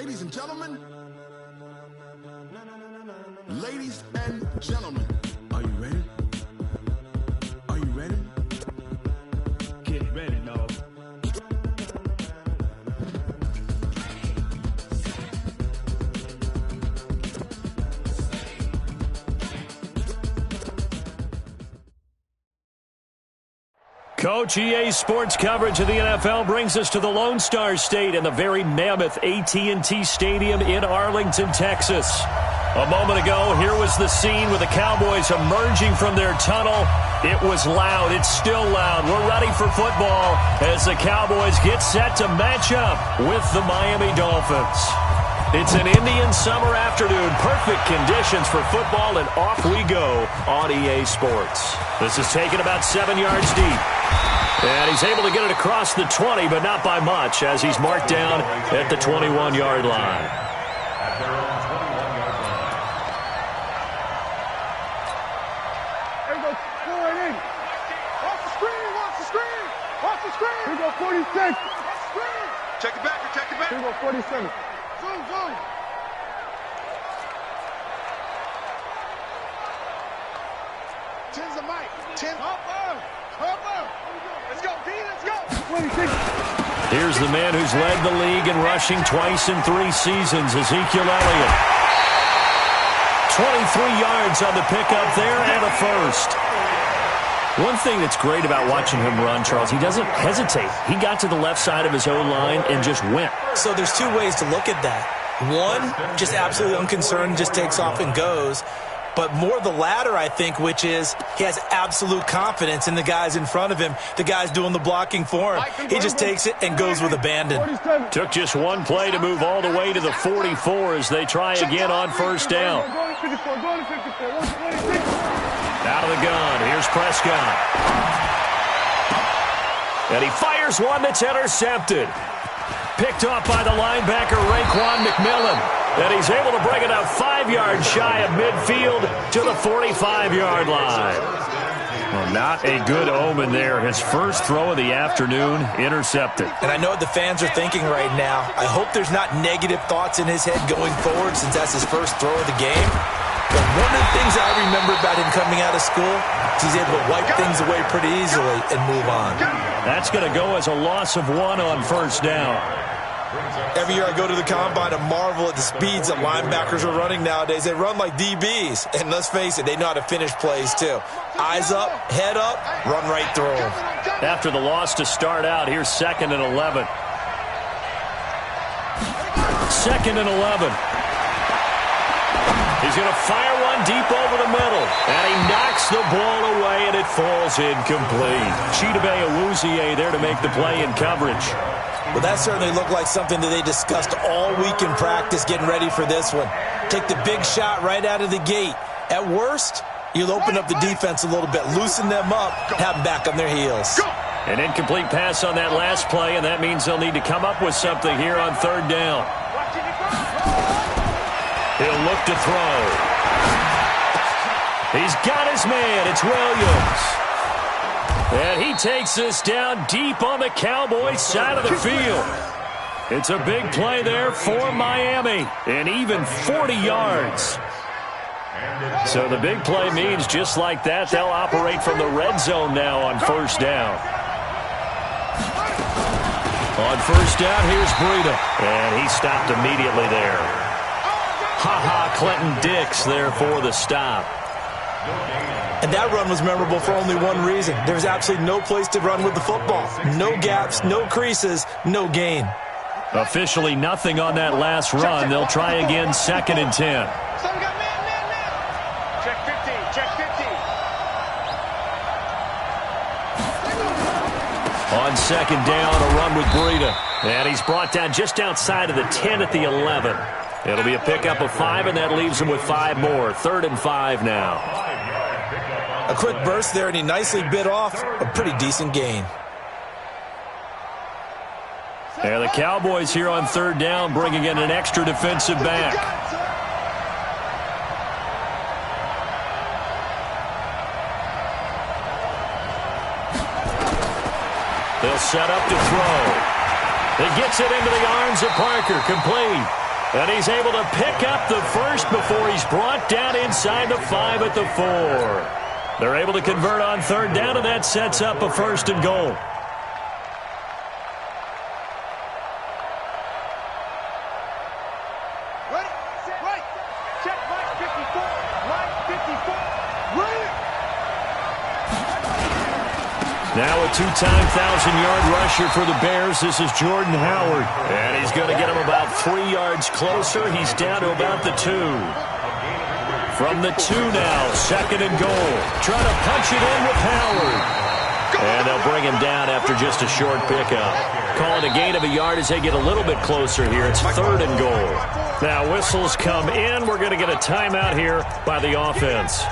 Ladies and gentlemen, ladies and gentlemen, are you ready? Are you ready? Get ready, dog. Coach, EA Sports coverage of the NFL brings us to the Lone Star State and the very mammoth AT&T Stadium in Arlington, Texas. A moment ago, here was the scene with the Cowboys emerging from their tunnel. It was loud. It's still loud. We're ready for football as the Cowboys get set to match up with the Miami Dolphins. It's an Indian summer afternoon. Perfect conditions for football, and off we go on EA Sports. This is taken about 7 yards deep. And he's able to get it across the 20, but not by much, as he's marked down at the 21-yard line. There you go, 480. Watch the screen, watch the screen, watch the screen. Here you go, 46. Check it back, check it back. Here you go, 47. Zoom, zoom. Tens of Mike. 10. Let's go, D, let's go. 26. Here's the man who's led the league in rushing twice in 3 seasons, Ezekiel Elliott. 23 yards on the pickup there and a first. One thing that's great about watching him run, Charles, he doesn't hesitate. He got to the left side of his own line and just went. So there's 2 ways to look at that. One, just absolutely unconcerned, just takes off and goes. But more the latter, I think, which is he has absolute confidence in the guys in front of him, the guys doing the blocking for him. He just takes it and goes with abandon. Took just one play to move all the way to the 44 as they try again on first down. Out of the gun, here's Prescott. And he fires one that's intercepted. Picked off by the linebacker, Raekwon McMillan. And he's able to bring it up 5 yards shy of midfield to the 45-yard line. Well, not a good omen there. His first throw of the afternoon intercepted. And I know what the fans are thinking right now. I hope there's not negative thoughts in his head going forward since that's his first throw of the game. But one of the things I remember about him coming out of school is he's able to wipe things away pretty easily and move on. That's going to go as a loss of 1 on first down. Every year I go to the combine and marvel at the speeds that linebackers are running nowadays. They run like DBs. And let's face it, they know how to finish plays too. Eyes up, head up, run right through them. After the loss to start out, here's 2nd and 11. 2nd and 11. He's going to fire one deep over the middle. And he knocks the ball away, and it falls incomplete. Chidobe Awuzie there to make the play in coverage. Well, that certainly looked like something that they discussed all week in practice getting ready for this one. Take the big shot right out of the gate. At worst, you'll open up the defense a little bit, loosen them up, have them back on their heels. An incomplete pass on that last play, and that means they'll need to come up with something here on 3rd down. He'll look to throw. He's got his man. It's Williams. And he takes this down deep on the Cowboys side of the field. It's a big play there for Miami, and even 40 yards. So the big play means just like that, they'll operate from the red zone now on first down. On first down, here's Breida, and he stopped immediately there. Clinton Dix there for the stop. And that run was memorable for only one reason. There's absolutely no place to run with the football. No gaps, no creases, no gain. Officially nothing on that last run. They'll try again 2nd and 10. Check 50, check 50. On 2nd down, a run with Breida. And he's brought down just outside of the 10 at the 11. It'll be a pickup of 5, and that leaves him with 5 more. 3rd and 5 now. A quick burst there, and he nicely bit off a pretty decent gain. And the Cowboys here on 3rd down bringing in an extra defensive back. They'll set up to throw. He gets it into the arms of Parker. Complete. And he's able to pick up the first before he's brought down inside the 5 at the 4. They're able to convert on third down, and that sets up a 1st and goal. Ready, set, right. Check, right 54, right 54. Ready. Now a 2-time 1,000-yard rusher for the Bears. This is Jordan Howard. And he's going to get him about 3 yards closer. He's down to about the 2. From the 2 now, 2nd and goal. Trying to punch it in with Howard. And they'll bring him down after just a short pickup. Calling a gain of a yard as they get a little bit closer here. It's 3rd and goal. Now whistles come in. We're going to get a timeout here by the offense.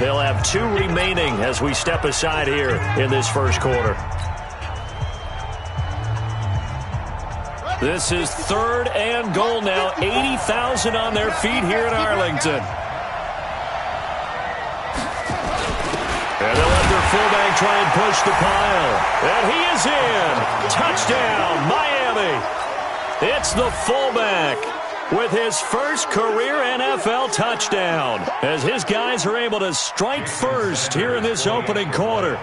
They'll have 2 remaining as we step aside here in this first quarter. This is 3rd and goal now. 80,000 on their feet here in Arlington. And they'll let their fullback try and push the pile. And he is in. Touchdown, Miami. It's the fullback with his first career NFL touchdown, as his guys are able to strike first here in this opening quarter.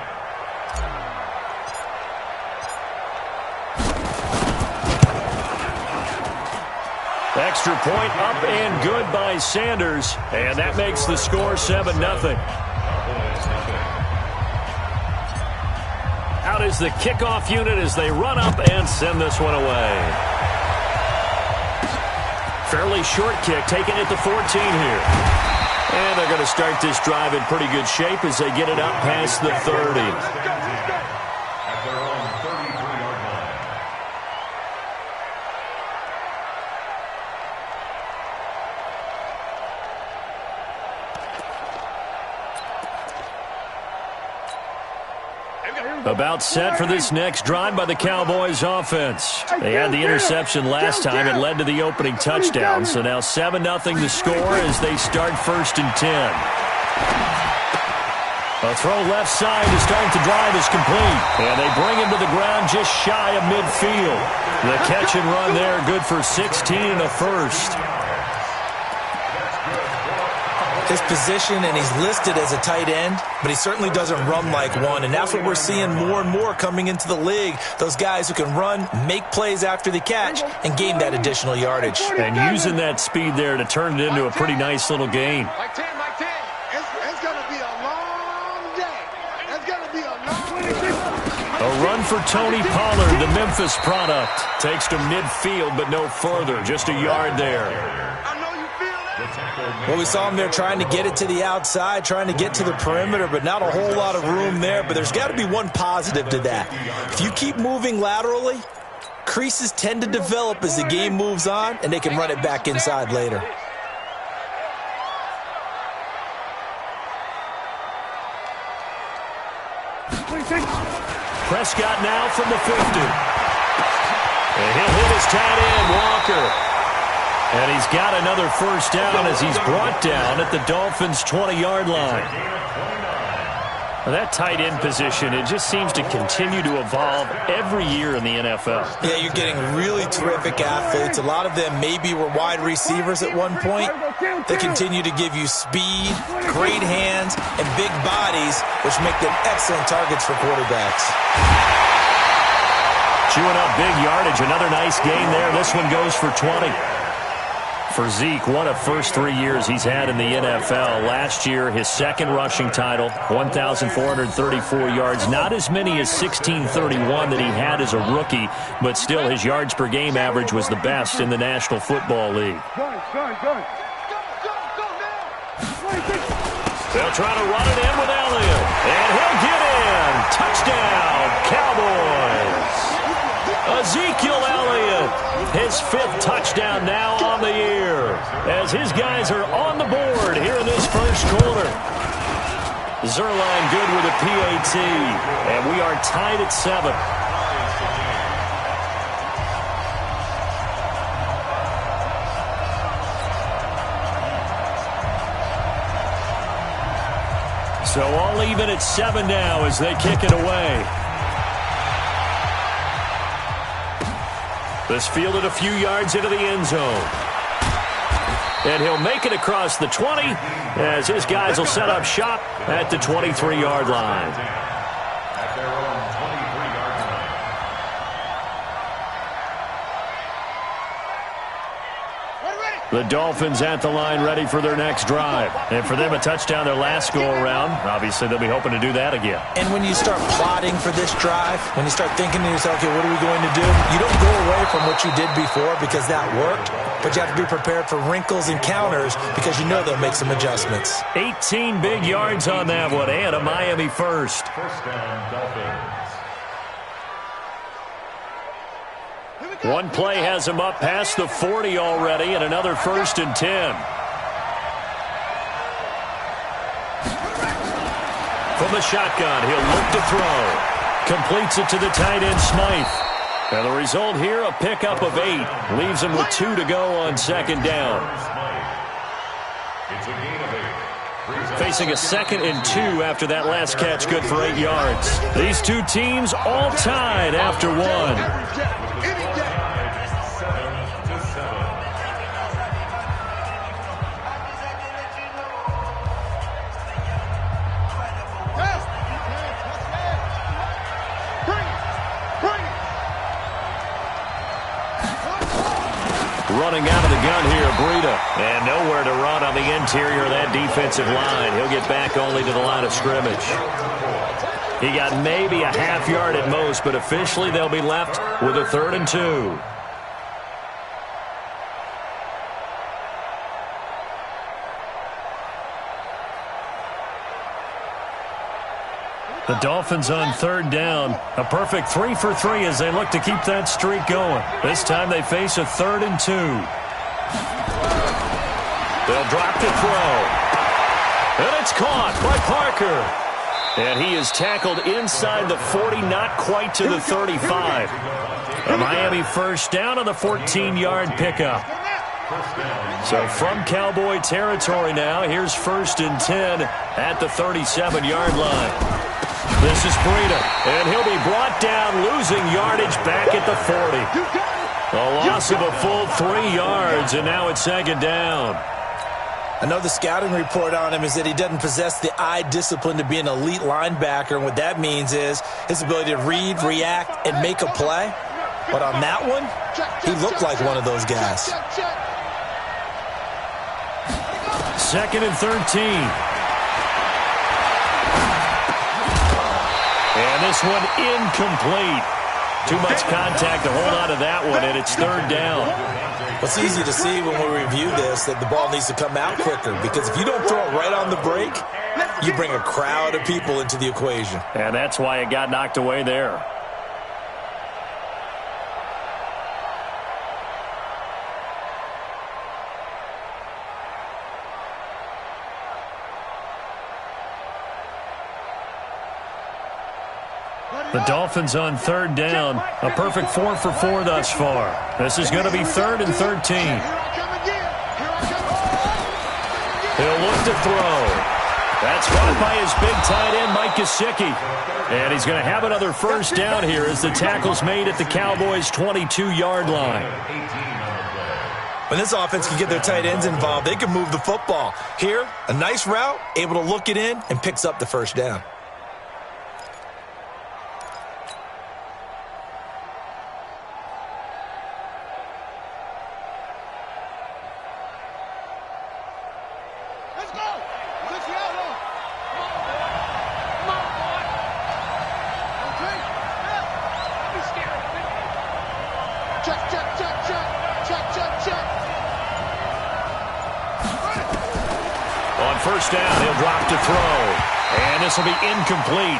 Extra point up and good by Sanders, and that makes the score 7-0. Out is the kickoff unit as they run up and send this one away. Fairly short kick, taken at the 14 here. And they're going to start this drive in pretty good shape as they get it up past the 30. At their own 33-yard line. About set for this next drive by the Cowboys offense. They had the interception last time. It led to the opening touchdown. So now 7-0 the score as they start 1st and 10. A throw left side to start the drive is complete. And they bring him to the ground just shy of midfield. The catch and run there, good for 16 and a 1st. His position, and he's listed as a tight end, but he certainly doesn't run like one, and that's what we're seeing more and more coming into the league. Those guys who can run, make plays after the catch, and gain that additional yardage. And using that speed there to turn it into a pretty nice little gain. Like 10, like 10. It's going to be a long day. It's going to be a long A run for Tony Pollard, the Memphis product. Takes to midfield, but no further. Just a yard there. Well, we saw him there trying to get it to the outside, trying to get to the perimeter, but not a whole lot of room there. But there's got to be one positive to that. If you keep moving laterally, creases tend to develop as the game moves on, and they can run it back inside later. Prescott now from the 50. And he'll hit his tight end, Walker. And he's got another 1st down as he's brought down at the Dolphins' 20-yard line. Well, that tight end position, it just seems to continue to evolve every year in the NFL. Yeah, you're getting really terrific athletes. A lot of them maybe were wide receivers at one point. They continue to give you speed, great hands, and big bodies, which make them excellent targets for quarterbacks. Chewing up big yardage. Another nice gain there. This one goes for 20. For Zeke, one of first 3 years he's had in the NFL. Last year, his 2nd rushing title, 1,434 yards. Not as many as 1,631 that he had as a rookie, but still his yards per game average was the best in the National Football League. They'll try to run it in with Elliott, and he'll get in. Touchdown, Cowboys. Ezekiel Elliott, his 5th touchdown now on the year, as his guys are on the board here in this first quarter. Zerline good with a PAT, and we are tied at 7. So all even at 7 now as they kick it away. This fielded a few yards into the end zone. and he'll make it across the 20 as his guys will set up shop at the 23-yard line. The Dolphins at the line ready for their next drive. And for them, a touchdown their last go-around. Obviously, they'll be hoping to do that again. And when you start plotting for this drive, when you start thinking to yourself, okay, what are we going to do? You don't go away from what you did before because that worked, but you have to be prepared for wrinkles and counters because you know they'll make some adjustments. 18 big yards on that one, and a Miami first. First down, Dolphins. One play has him up past the 40 already, and another 1st and 10. From the shotgun, he'll look to throw. Completes it to the tight end, Smythe. And the result here, a pickup of 8. Leaves him with 2 to go on 2nd down. It's a gain of 8. Facing a 2nd and 2 after that last catch, good for 8 yards. These two teams all tied after 1. Running out of the gun here, Breida. And nowhere to run on the interior of that defensive line. He'll get back only to the line of scrimmage. He got maybe a half yard at most, but officially they'll be left with a 3rd and 2. The Dolphins on 3rd down. A perfect 3 for 3 as they look to keep that streak going. This time they face a 3rd and 2. They'll drop to throw. And it's caught by Parker. And he is tackled inside the 40, not quite to the 35. A Miami first down on the 14-yard pickup. So from Cowboy territory now, here's 1st and 10 at the 37-yard line. This is Breida, and he'll be brought down, losing yardage back at the 40. A loss of a full 3 yards, and now it's 2nd down. I know the scouting report on him is that he doesn't possess the eye discipline to be an elite linebacker, and what that means is his ability to read, react, and make a play. But on that one, he looked like one of those guys. 2nd and 13. And this one incomplete. Too much contact to hold on to that one, and it's 3rd down. It's easy to see when we review this that the ball needs to come out quicker, because if you don't throw it right on the break, you bring a crowd of people into the equation. And that's why it got knocked away there. The Dolphins on 3rd down. A perfect 4 for 4 thus far. This is going to be 3rd and 13. He'll look to throw. That's caught by his big tight end, Mike Gesicki. And he's going to have another first down here as the tackle's made at the Cowboys' 22-yard line. When this offense can get their tight ends involved, they can move the football. Here, a nice route, able to look it in, and picks up the first down. First down, he'll drop to throw. And this will be incomplete.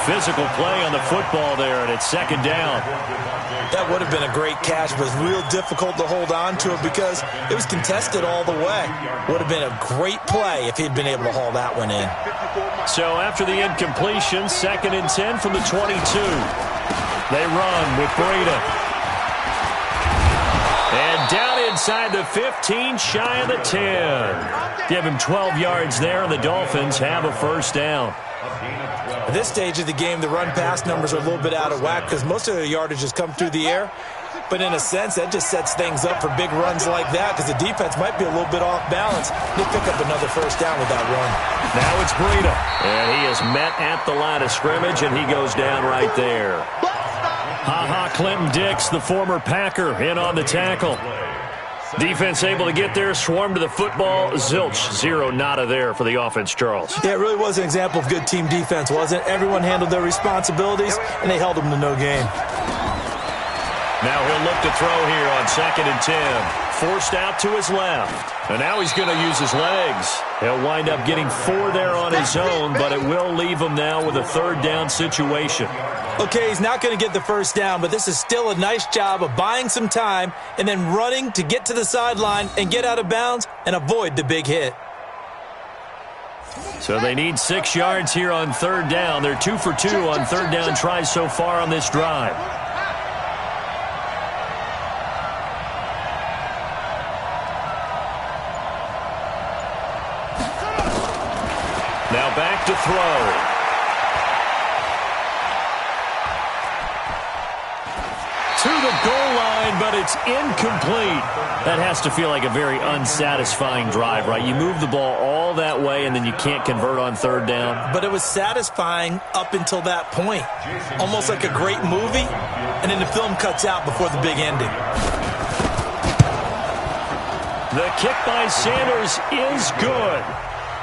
Physical play on the football there, and it's 2nd down. That would have been a great catch, but it's real difficult to hold on to it because it was contested all the way. Would have been a great play if he'd been able to haul that one in. So after the incompletion, 2nd and 10 from the 22. They run with Breida. And down inside the 15, shy of the 10. Give him 12 yards there, and the Dolphins have a first down. At this stage of the game, the run-pass numbers are a little bit out of whack because most of the yardage has come through the air. But in a sense, that just sets things up for big runs like that because the defense might be a little bit off balance. They pick up another first down with that run. Now it's Breida. And he is met at the line of scrimmage, and he goes down right there. Ha-ha, Clinton Dix, the former Packer, in on the tackle. Defense able to get there, swarm to the football. Zilch, zero nada there for the offense, Charles. Yeah, it really was an example of good team defense, wasn't it? Everyone handled their responsibilities, and they held them to no gain. Now he'll look to throw here on 2nd and 10. Forced out to his left. And now he's going to use his legs. He'll wind up getting 4 there on his own, but it will leave him now with a 3rd down situation. Okay, he's not going to get the first down, but this is still a nice job of buying some time and then running to get to the sideline and get out of bounds and avoid the big hit. So they need 6 yards here on 3rd down. They're 2 for 2 on 3rd down tries so far on this drive. Now back to throw. To the goal line, but it's incomplete. That has to feel like a very unsatisfying drive, right? You move the ball all that way, and then you can't convert on 3rd down. But it was satisfying up until that point. Almost like a great movie, and then the film cuts out before the big ending. The kick by Sanders is good.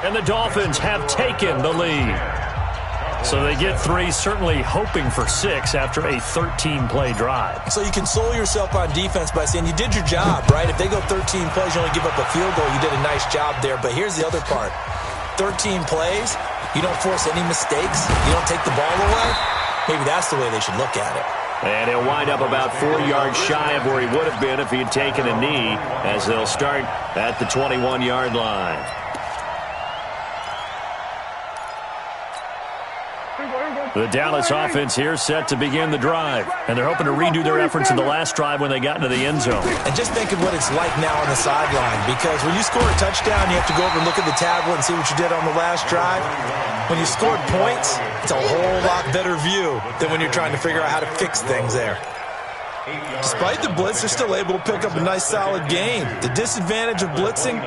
And the Dolphins have taken the lead. So they get 3, certainly hoping for 6 after a 13-play drive. So you console yourself on defense by saying you did your job, right? If they go 13 plays, you only give up a field goal, you did a nice job there. But here's the other part. 13 plays, you don't force any mistakes, you don't take the ball away. Maybe that's the way they should look at it. And he'll wind up about 4 yards shy of where he would have been if he had taken a knee, as they'll start at the 21-yard line. The Dallas offense here set to begin the drive. And they're hoping to redo their efforts in the last drive when they got into the end zone. And just think of what it's like now on the sideline. Because when you score a touchdown, you have to go over and look at the tablet and see what you did on the last drive. When you scored points, it's a whole lot better view than when you're trying to figure out how to fix things there. Despite the blitz, they're still able to pick up a nice solid gain. The disadvantage of blitzing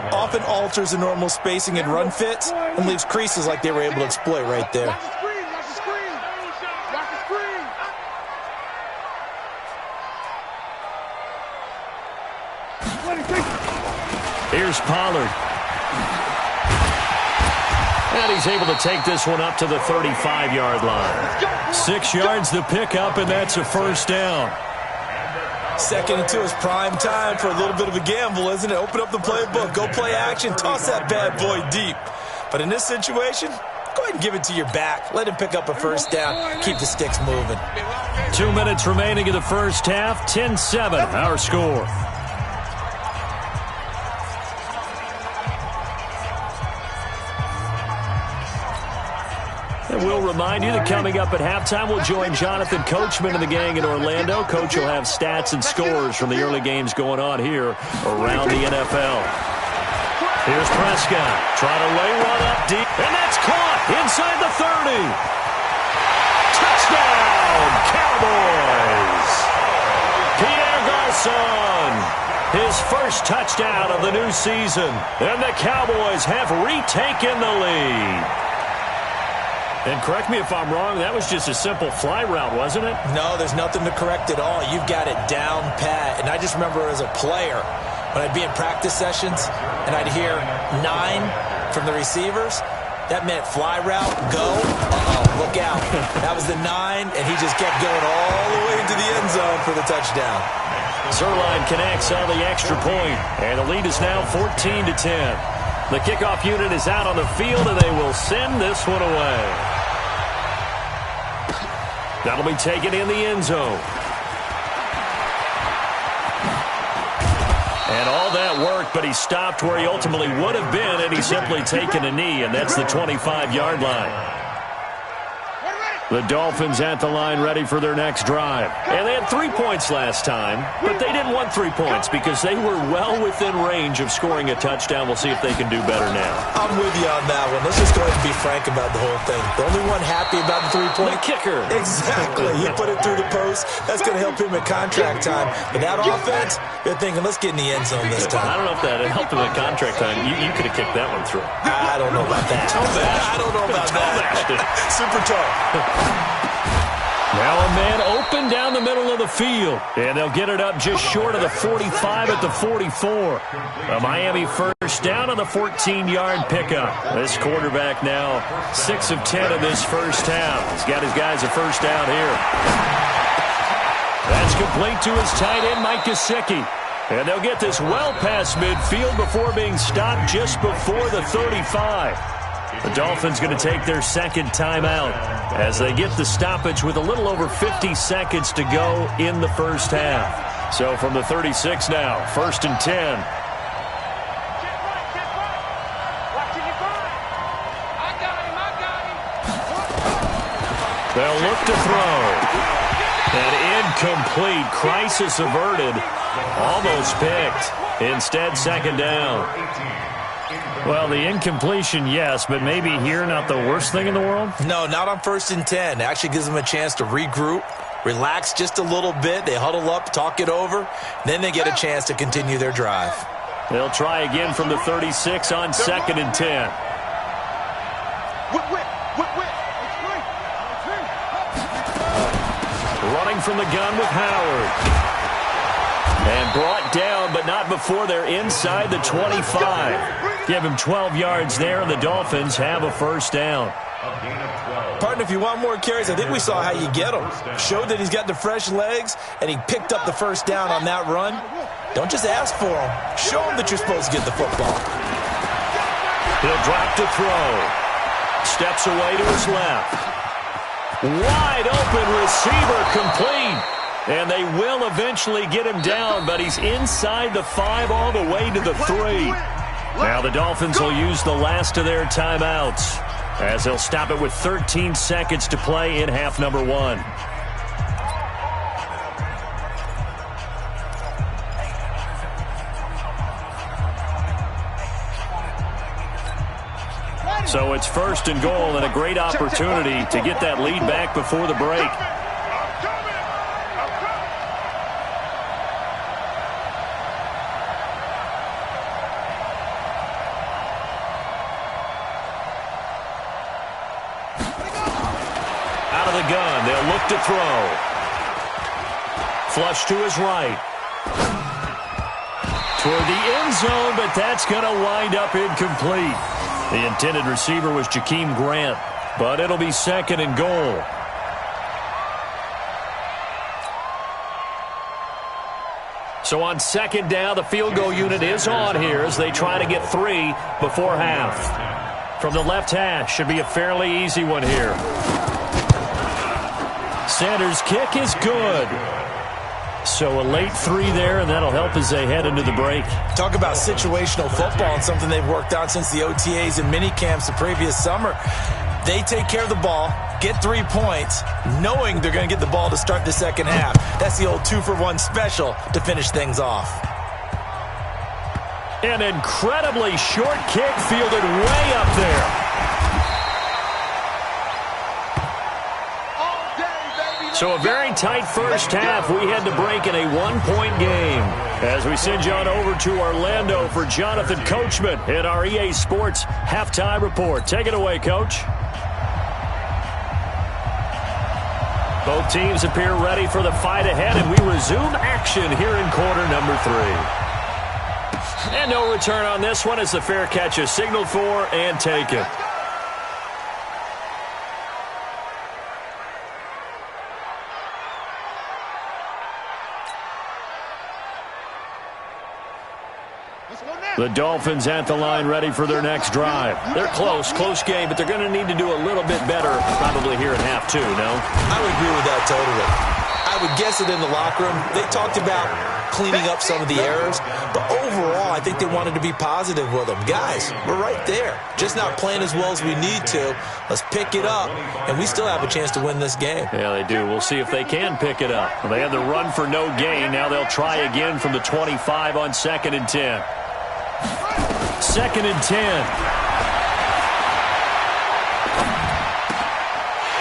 often alters the normal spacing and run fits and leaves creases like they were able to exploit right there. Here's Pollard. And he's able to take this one up to the 35-yard line. 6 yards the pickup, and that's a 1st down. 2nd and 2 is prime time for a little bit of a gamble, isn't it? Open up the playbook, go play action, toss that bad boy deep. But in this situation, go ahead and give it to your back. Let him pick up a 1st down. Keep the sticks moving. 2 minutes remaining in the first half. 10-7, our score. And we'll remind you that coming up at halftime, we'll join Jonathan Coachman and the gang in Orlando. Coach will have stats and scores from the early games going on here around the NFL. Here's Prescott. Trying to lay one up deep. And that's caught inside the 30. Touchdown, Cowboys. Pierre Garçon. His first touchdown of the new season. And the Cowboys have retaken the lead. And correct me if I'm wrong, that was just a simple fly route, wasn't it? No, there's nothing to correct at all. You've got it down pat. And I just remember as a player, when I'd be in practice sessions and I'd hear 9 from the receivers, that meant fly route, go. Uh-oh, look out. That was the 9, and he just kept going all the way into the end zone for the touchdown. Zerline connects on the extra point, and the lead is now 14-10. The kickoff unit is out on the field, and they will send this one away. That'll be taken in the end zone. And all that worked, but he stopped where he ultimately would have been, and he's simply taken a knee, and that's the 25-yard line. The Dolphins at the line ready for their next drive. And they had 3 points last time, but they didn't want 3 points because they were well within range of scoring a touchdown. We'll see if they can do better now. I'm with you on that one. Let's just go ahead and be frank about the whole thing. The only one happy about the 3-point. The kicker. Exactly. He put it through the post. That's going to help him at contract time. But that offense, they're thinking, let's get in the end zone this time. I don't know if that helped him at contract time. You could have kicked that one through. I don't know about that. I don't know about that. Super tough. Now a man open down the middle of the field. And they'll get it up just short of the 45 at the 44. A Miami first down on the 14-yard pickup. This quarterback now 6 of 10 in this first half. He's got his guys a first down here. That's complete to his tight end, Mike Gesicki. And they'll get this well past midfield before being stopped just before the 35. The Dolphins going to take their second timeout as they get the stoppage with a little over 50 seconds to go in the first half. So from the 36 now, 1st and 10. They'll look to throw. An incomplete, crisis averted, almost picked. Instead, second down. Well, the incompletion, yes, but maybe here not the worst thing in the world? No, not on 1st and 10. It actually gives them a chance to regroup, relax just a little bit. They huddle up, talk it over. Then they get a chance to continue their drive. They'll try again from the 36 on 2nd and 10. Running from the gun with Howard. And brought down, but not before they're inside the 25. Give him 12 yards there, and the Dolphins have a first down. Partner, if you want more carries, I think we saw how you get them. Showed that he's got the fresh legs, and he picked up the first down on that run. Don't just ask for him. Show him that you're supposed to get the football. He'll drop to throw. Steps away to his left. Wide open receiver complete. And they will eventually get him down, but he's inside the 5 all the way to the 3. Now the Dolphins will use the last of their timeouts as they'll stop it with 13 seconds to play in half number 1. So it's 1st and goal and a great opportunity to get that lead back before the break. Gun. They'll look to throw. Flush to his right. Toward the end zone, but that's going to wind up incomplete. The intended receiver was Jakeem Grant, but it'll be 2nd and goal. So on 2nd down, the field goal unit is on here as they try to get 3 before half. From the left hash, should be a fairly easy one here. Sanders' kick is good. So a late 3 there, and that'll help as they head into the break. Talk about situational football and something they've worked on since the OTAs and mini camps the previous summer. They take care of the ball, get 3 points, knowing they're going to get the ball to start the second half. That's the old 2-for-1 special to finish things off. An incredibly short kick fielded way up there. So a very tight first half. We had to break in a 1-point game. As we send you on over to Orlando for Jonathan Coachman in our EA Sports Halftime Report. Take it away, Coach. Both teams appear ready for the fight ahead, and we resume action here in quarter number 3. And no return on this one as the fair catch is signaled for and taken. The Dolphins at the line ready for their next drive. They're close game, but they're going to need to do a little bit better probably here in half 2, no? I would agree with that totally. I I would guess that in the locker room, they talked about cleaning up some of the errors, but overall, I think they wanted to be positive with them. Guys, we're right there. Just not playing as well as we need to. Let's pick it up, and we still have a chance to win this game. Yeah, they do. We'll see if they can pick it up. Well, they had the run for no gain. Now they'll try again from the 25 on 2nd and 10. 2nd and 10.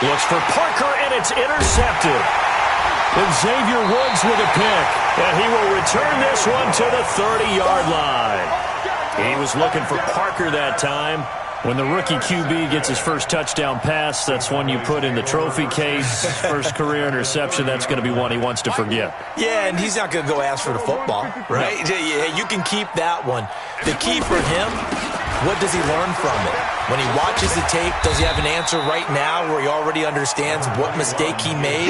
Looks for Parker, and it's intercepted. And Xavier Woods with a pick. And he will return this one to the 30-yard line. He was looking for Parker that time. When the rookie QB gets his first touchdown pass, that's one you put in the trophy case. First career interception, that's going to be one he wants to forget. Yeah, and he's not going to go ask for the football, right? No. Yeah, you can keep that one. The key for him, what does he learn from it? When he watches the tape, does he have an answer right now where he already understands what mistake he made?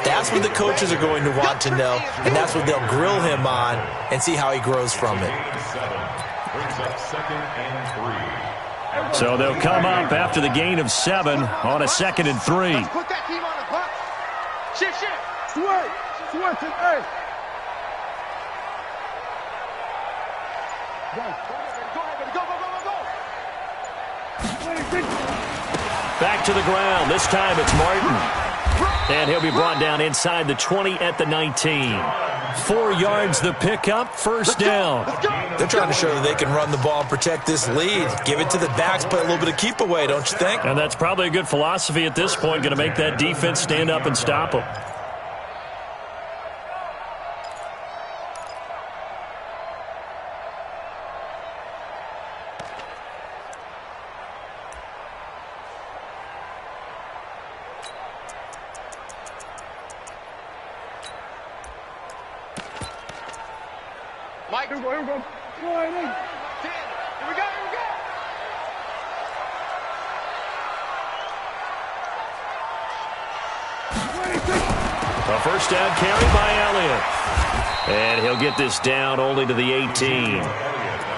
That's what the coaches are going to want to know, and that's what they'll grill him on and see how he grows from it. So they'll come up after the gain of 7 on a 2nd and 3. Put that team on the clock. Shift. Switch it, hey. Go. Back to the ground. This time it's Martin. And he'll be brought down inside the 20 at the 19. 4 yards the pickup, first down. They're trying to show that they can run the ball and protect this lead. Give it to the backs, play a little bit of keep away, don't you think? And that's probably a good philosophy at this point, going to make that defense stand up and stop them. Mike, here we go. Go ahead, 10. Here we go. A first down carry by Elliott. And he'll get this down only to the 18.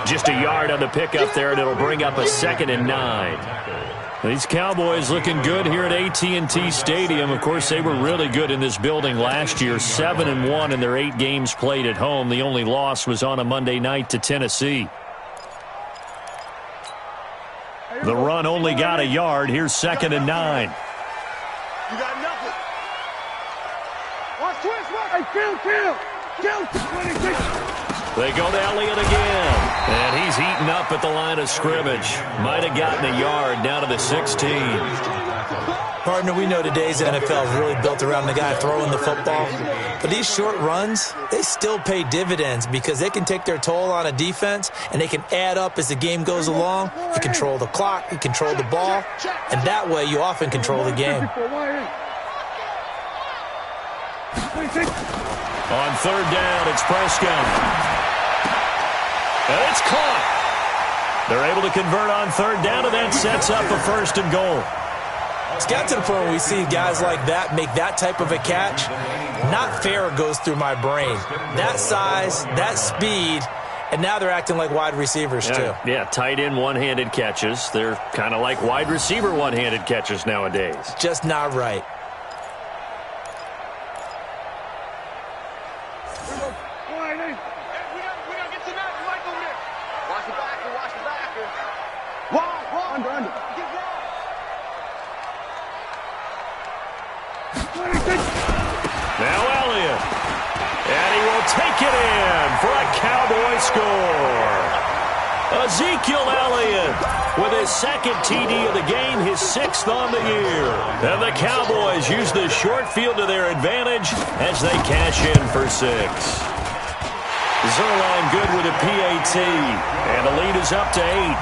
Just a yard on the pickup there, and it'll bring up a 2nd and 9. These Cowboys looking good here at AT&T Stadium. Of course, they were really good in this building last year, 7-1 in their 8 games played at home. The only loss was on a Monday night to Tennessee. The run only got a yard. Here's 2nd and 9. You got nothing. Watch twist. Hey, kill. 26. They go to Elliott again. And he's eaten up at the line of scrimmage. Might have gotten a yard down to the 16. Partner, we know today's NFL is really built around the guy throwing the football. But these short runs, they still pay dividends because they can take their toll on a defense and they can add up as the game goes along. You control the clock, you control the ball, and that way you often control the game. On 3rd down, it's Prescott. And it's caught. They're able to convert on 3rd down, and that sets up a 1st and goal. It's got to the point where we see guys like that make that type of a catch. Not fair goes through my brain. That size, that speed, and now they're acting like wide receivers too. Yeah, tight end one-handed catches. They're kind of like wide receiver one-handed catches nowadays. Just not right. Now Elliott. And he will take it in for a Cowboy score. Ezekiel Elliott with his 2nd TD of the game, his 6th on the year. And the Cowboys use the short field to their advantage as they cash in for 6. Zerline good with a PAT. And the lead is up to 8.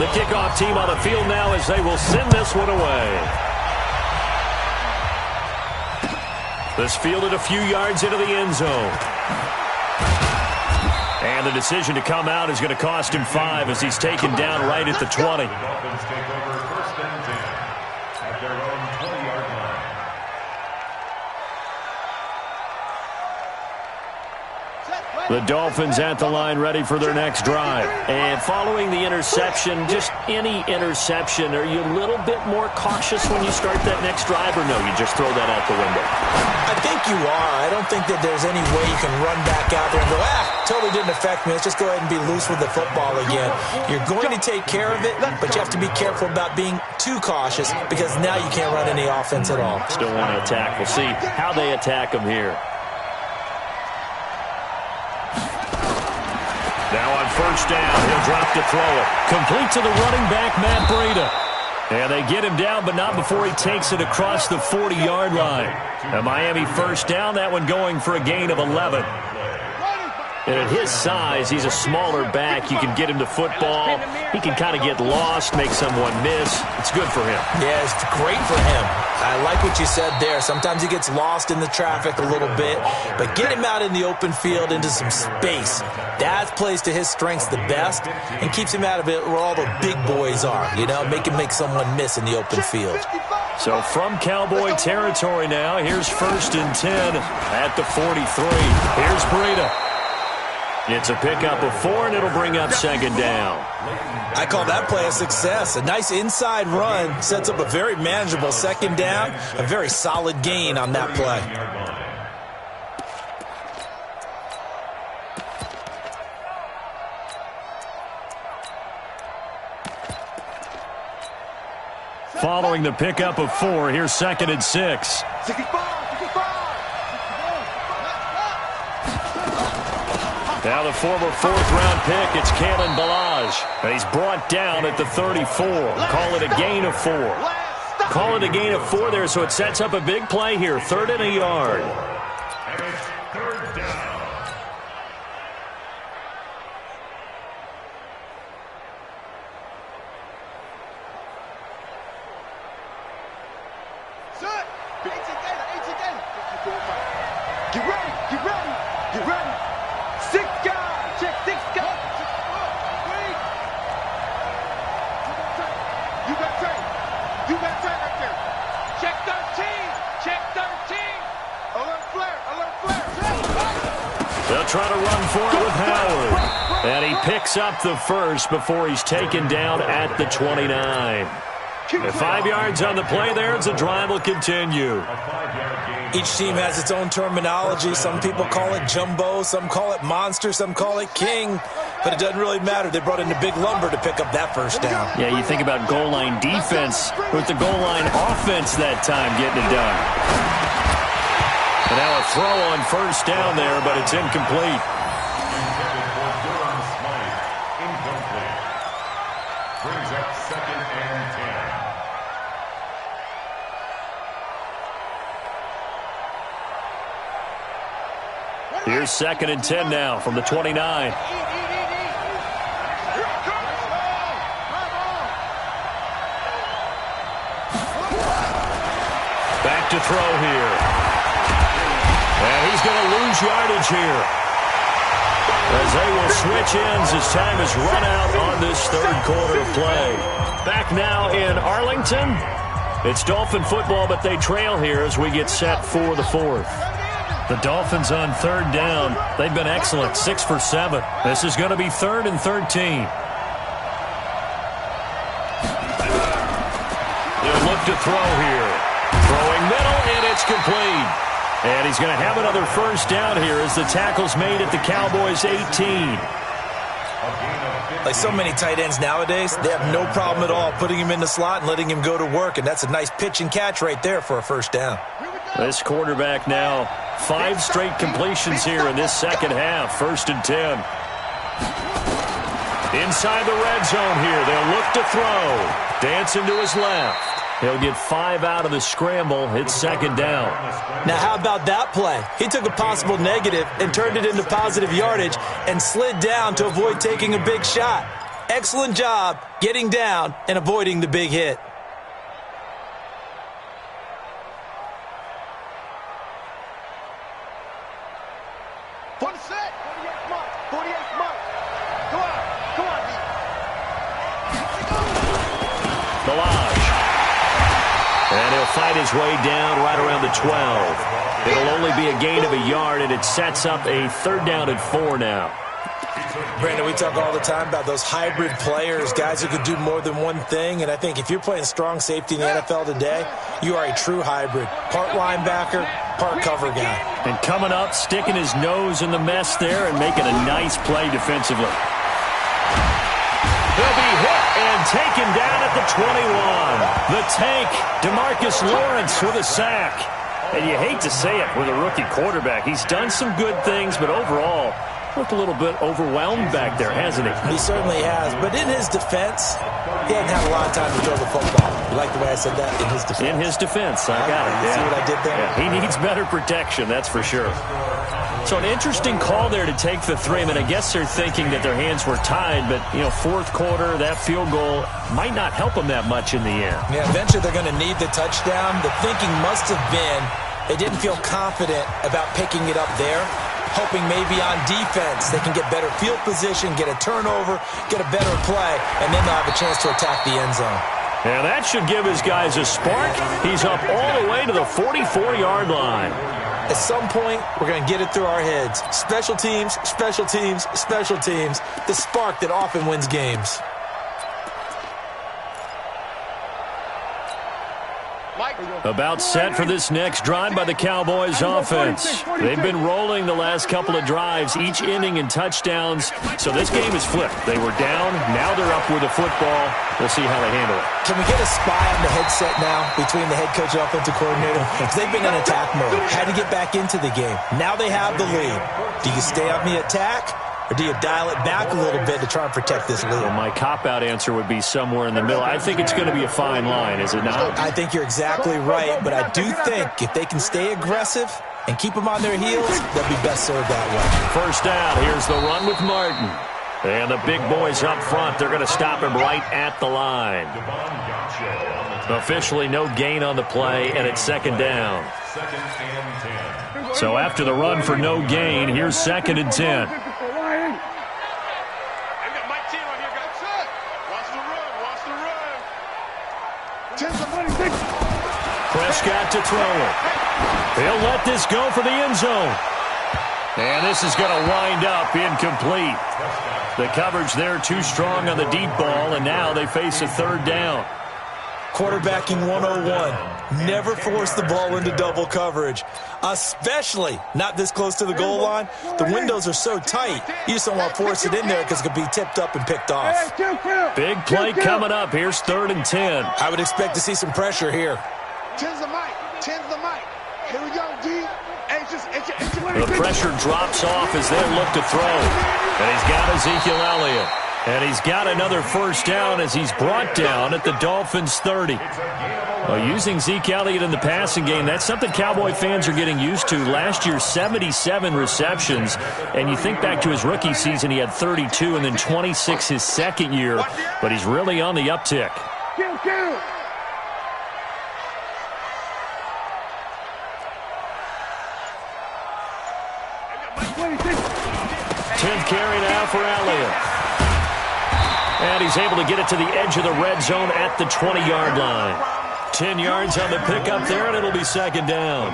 The kickoff team on the field now as they will send this one away. This fielded a few yards into the end zone. And the decision to come out is going to cost him 5 as he's taken down right at the 20. Dolphins take over 1st and 10 at their own 20-yard line. The Dolphins at the line ready for their next drive. And following the interception, just any interception, are you a little bit more cautious when you start that next drive, or no, you just throw that out the window? I think you are. I don't think that there's any way you can run back out there and go, totally didn't affect me. Let's just go ahead and be loose with the football again. You're going to take care of it, but you have to be careful about being too cautious because now you can't run any offense at all. Still want to attack. We'll see how they attack him here. Now on first down, he'll drop to throw it. Complete to the running back, Matt Breida. And they get him down, but not before he takes it across the 40-yard line. A Miami first down, that one going for a gain of 11. And at his size, he's a smaller back. You can get him to football. He can kind of get lost, make someone miss. It's good for him. Yeah, it's great for him. I like what you said there. Sometimes he gets lost in the traffic a little bit, but get him out in the open field into some space. That plays to his strengths the best and keeps him out of it where all the big boys are. You know, make him make someone miss in the open field. So from Cowboy territory now, here's 1st and 10 at the 43. Here's Breida. It's a pickup of 4, and it'll bring up 2nd down. I call that play a success. A nice inside run sets up a very manageable 2nd down, a very solid gain on that play. Following the pickup of 4, here's 2nd and 6. Now the former 4th-round pick, it's Kalen Ballage. And he's brought down at the 34. Call it a gain of 4. Call it a gain of 4 there, so it sets up a big play here. 3rd and a yard. And it's 3rd down. Get ready, get ready, get ready. 6 guys, check 6 guys. Wait. You got tape. You got tape right there. Check 13, check 13. Alert flare, alert flare. They'll try to run for it with Howard. And he picks up the first before he's taken down at the 29. And 5 yards on the play there as the drive will continue. Each team has its own terminology. Some people call it jumbo, some call it monster, some call it king. But it doesn't really matter. They brought in the big lumber to pick up that first down. Yeah, you think about goal line defense with the goal line offense that time getting it done. And now a throw on first down there, but it's incomplete. Brings up 2nd and 10. Here's 2nd and 10 now from the 29. Back to throw here. And he's going to lose yardage here, as they will switch ends as time is run out on this 3rd quarter of play. Back now in Arlington. It's Dolphin football, but they trail here as we get set for the 4th. The Dolphins on 3rd down. They've been excellent, 6 for 7. This is going to be 3rd and 13. They'll look to throw here. Throwing middle, and it's complete. And he's going to have another first down here as the tackle's made at the Cowboys' 18. Like so many tight ends nowadays, they have no problem at all putting him in the slot and letting him go to work. And that's a nice pitch and catch right there for a first down. This quarterback now, 5 straight completions here in this second half. 1st and 10. Inside the red zone here. They'll look to throw. Dancing to his left. He'll get 5 out of the scramble. It's 2nd down. Now, how about that play? He took a possible negative and turned it into positive yardage and slid down to avoid taking a big shot. Excellent job getting down and avoiding the big hit. And he'll fight his way down right around the 12. It'll only be a gain of a yard, and it sets up a 3rd down and 4 now. Brandon, we talk all the time about those hybrid players, guys who can do more than one thing. And I think if you're playing strong safety in the NFL today, you are a true hybrid. Part linebacker, part cover guy. And coming up, sticking his nose in the mess there and making a nice play defensively. He'll be hit and taken down at the 21. The tank, DeMarcus Lawrence with a sack. And you hate to say it with a rookie quarterback. He's done some good things, but overall, looked a little bit overwhelmed back there, hasn't he? He certainly has. But in his defense, he hadn't had a lot of time to throw the football. You like the way I said that? In his defense. In his defense. I got it. You see what I did there? Yeah, he needs better protection, that's for sure. So an interesting call there to take the 3. I mean, I guess they're thinking that their hands were tied, but, 4th quarter, that field goal might not help them that much in the end. Yeah, eventually they're going to need the touchdown. The thinking must have been they didn't feel confident about picking it up there, hoping maybe on defense they can get better field position, get a turnover, get a better play, and then they'll have a chance to attack the end zone. And that should give his guys a spark. He's up all the way to the 44-yard line. At some point, we're going to get it through our heads. Special teams, special teams, special teams. The spark that often wins games. About set for this next drive by the Cowboys offense. They've been rolling the last couple of drives, each inning in touchdowns. So this game is flipped. They were down. Now they're up with the football. We'll see how they handle it. Can we get a spy on the headset now between the head coach and offensive coordinator? Because they've been in attack mode. Had to get back into the game. Now they have the lead. Do you stay on the attack? Or do you dial it back a little bit to try and protect this lead? Well, my cop-out answer would be somewhere in the middle. I think it's going to be a fine line, is it not? I think you're exactly right, but I do think if they can stay aggressive and keep them on their heels, they'll be best served that way. First down, here's the run with Martin. And the big boys up front, they're going to stop him right at the line. Officially no gain on the play, and it's 2nd down. So after the run for no gain, here's 2nd and 10. Prescott to throw it. He'll let this go for the end zone. And this is going to wind up incomplete. The coverage there too strong on the deep ball, and now they face a 3rd down. Quarterbacking 101. Never force the ball into double coverage, especially not this close to the goal line. The windows are so tight, you just don't want to force it in there because it could be tipped up and picked off. Big play coming up. Here's 3rd and 10. I would expect to see some pressure here. 10's the mic. 10's the mic. Here we go, D. The pressure drops off as they look to throw. And he's got Ezekiel Elliott. And he's got another 1st down as he's brought down at the Dolphins' 30. Well, using Zeke Elliott in the passing game, that's something Cowboy fans are getting used to. Last year, 77 receptions. And you think back to his rookie season, he had 32 and then 26 his 2nd year. But he's really on the uptick. 10th carry now for Elliott. And he's able to get it to the edge of the red zone at the 20-yard line. 10 yards on the pickup there, and it'll be 2nd down.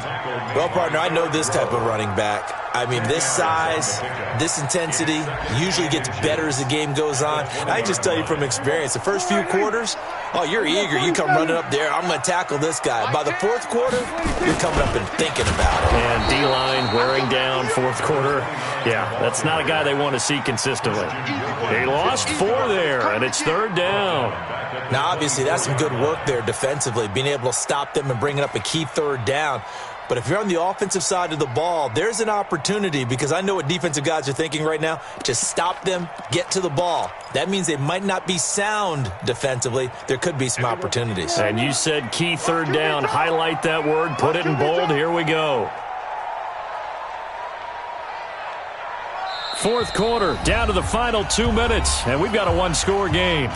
Well, partner, I know this type of running back. I mean, this size, this intensity usually gets better as the game goes on. I can just tell you from experience, the first few quarters, oh, you're eager. You come running up there, I'm going to tackle this guy. By the 4th quarter, you're coming up and thinking about it. And D-line wearing down 4th quarter. Yeah, that's not a guy they want to see consistently. They lost 4 there, and it's 3rd down. Now, obviously, that's some good work there defensively, being able to stop them and bringing up a key 3rd down. But if you're on the offensive side of the ball, there's an opportunity, because I know what defensive guys are thinking right now. Just stop them, get to the ball. That means they might not be sound defensively. There could be some opportunities. And you said key 3rd down. Highlight that word. Put it in bold. Here we go. 4th quarter, down to the final 2 minutes, and we've got a 1-score game.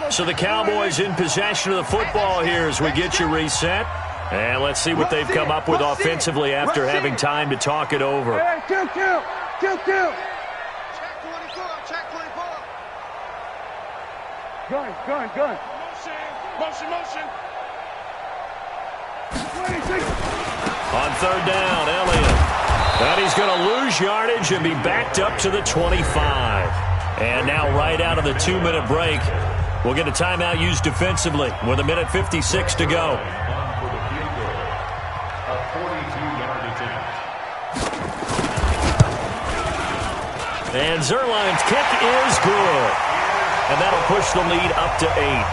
So the Cowboys in possession of the football here as we get you reset. And let's see what they've come up with offensively after having time to talk it over. Hey, kill. Check 24. Gun. Motion. 26. On third down, Elliott. And he's going to lose yardage and be backed up to the 25. And now right out of the 2-minute break, we'll get a timeout used defensively with 1:56 to go. And Zerline's kick is good. And that'll push the lead up to 8.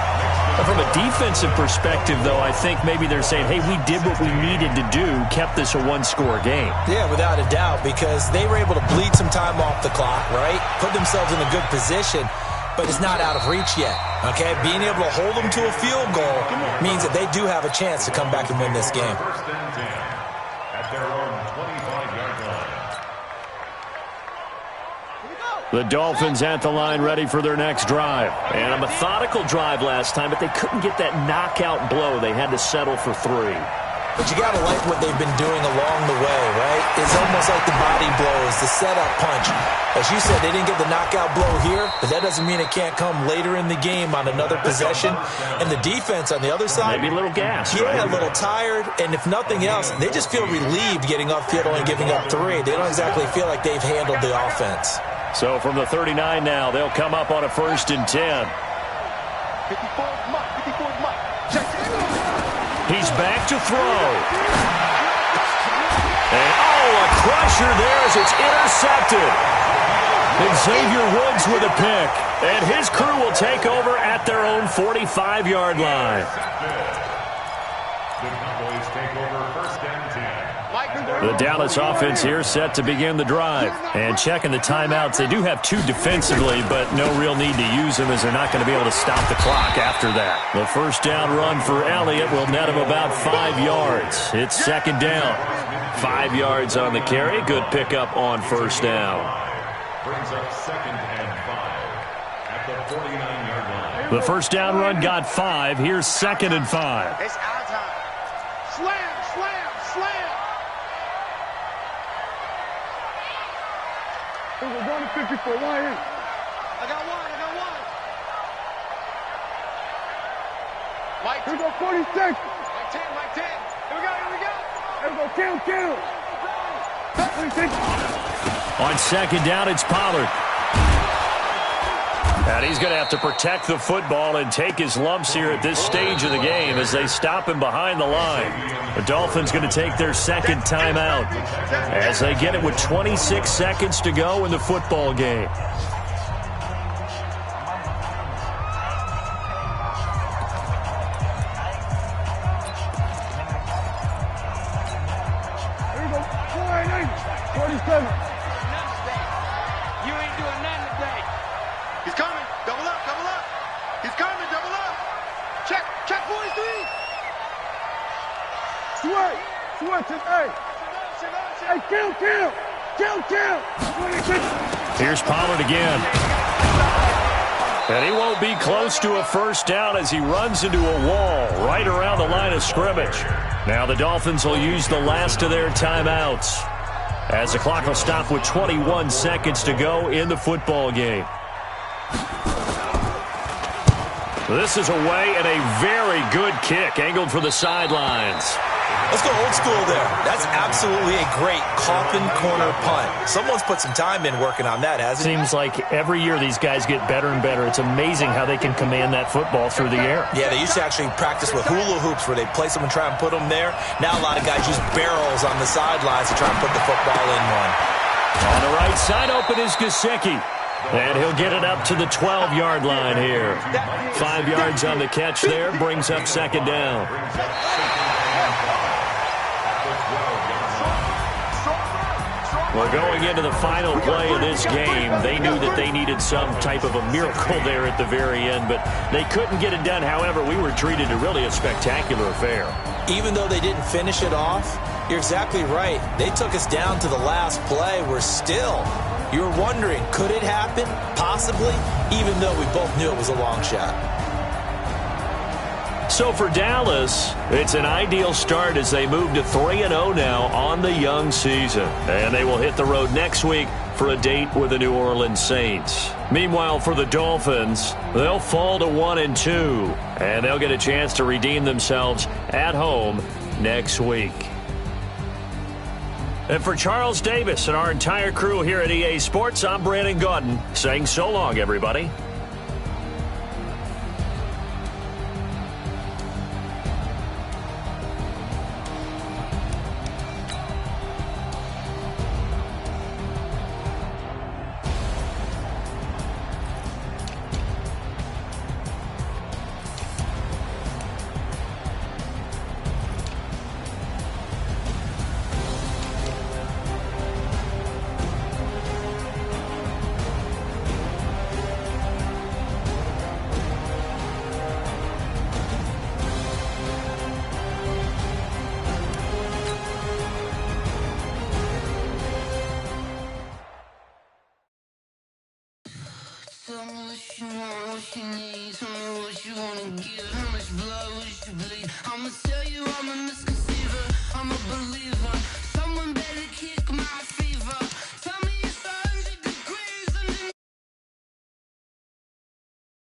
From a defensive perspective, though, I think maybe they're saying, hey, we did what we needed to do, kept this a one-score game. Yeah, without a doubt, because they were able to bleed some time off the clock, right? Put themselves in a good position, but it's not out of reach yet, okay? Being able to hold them to a field goal means that they do have a chance to come back and win this game. First and 10 at their own 25-yard line. The Dolphins at the line ready for their next drive. And a methodical drive last time, but they couldn't get that knockout blow. They had to settle for 3. But you got to like what they've been doing along the way, right? It's almost like the body blows, the setup punch. As you said, they didn't get the knockout blow here, but that doesn't mean it can't come later in the game on another possession. And the defense on the other side, maybe a little gas. Yeah, right? a little tired. And if nothing else, they just feel relieved getting upfield only giving up 3. They don't exactly feel like they've handled the offense. So from the 39 now, they'll come up on a 1st and 10. 54's Mike. Check it. He's back to throw. And a crusher there as it's intercepted. And Xavier Woods with a pick. And his crew will take over at their own 45-yard line. The Cowboys take over 1st and 10. The Dallas offense here set to begin the drive. And checking the timeouts, they do have 2 defensively, but no real need to use them as they're not going to be able to stop the clock after that. The first down run for Elliott will net him about 5 yards. It's 2nd down. 5 yards on the carry. Good pickup on 1st down. Brings up 2nd and 5 at the 49-yard line. The first down run got 5. Here's 2nd and 5. It's our time. Slam. We're going to 54. Why in? I got one. Mike. Here we go, 46. Mike 10. Here we go. Here we go, kill. 26. On 2nd down, it's Pollard. And he's going to have to protect the football and take his lumps here at this stage of the game as they stop him behind the line. The Dolphins going to take their 2nd timeout as they get it with 26 seconds to go in the football game. Here we go, 47. You ain't doing nothing today. He's coming. Double up. He's coming. Double up. Check 43. Switch it. Hey, kill. 26. Here's Pollard again. And he won't be close to a first down as he runs into a wall right around the line of scrimmage. Now the Dolphins will use the last of their timeouts as the clock will stop with 21 seconds to go in the football game. This is away and a very good kick angled for the sidelines. Let's go old school there. That's absolutely a great coffin corner punt. Someone's put some time in working on that, hasn't it? Seems like every year these guys get better and better. It's amazing how they can command that football through the air. Yeah, they used to actually practice with hula hoops where they place them and try and put them there. Now a lot of guys use barrels on the sidelines to try and put the football in one. On the right side, open is Gesicki. And he'll get it up to the 12-yard line here. 5 yards on the catch there, brings up 2nd down. Well, going into the final play of this game, they knew that they needed some type of a miracle there at the very end, but they couldn't get it done. However, we were treated to really a spectacular affair. Even though they didn't finish it off, you're exactly right. They took us down to the last play. We're still, you were wondering, could it happen? Possibly, even though we both knew it was a long shot. So for Dallas, it's an ideal start as they move to 3-0 now on the young season. And they will hit the road next week for a date with the New Orleans Saints. Meanwhile, for the Dolphins, they'll fall to 1-2, and they'll get a chance to redeem themselves at home next week. And for Charles Davis and our entire crew here at EA Sports, I'm Brandon Gaudin saying so long, everybody. Tell me what you want, what you need. Tell me what you wanna give. How much blood would you bleed? I'ma tell you I'm a misconceiver. I'm a believer.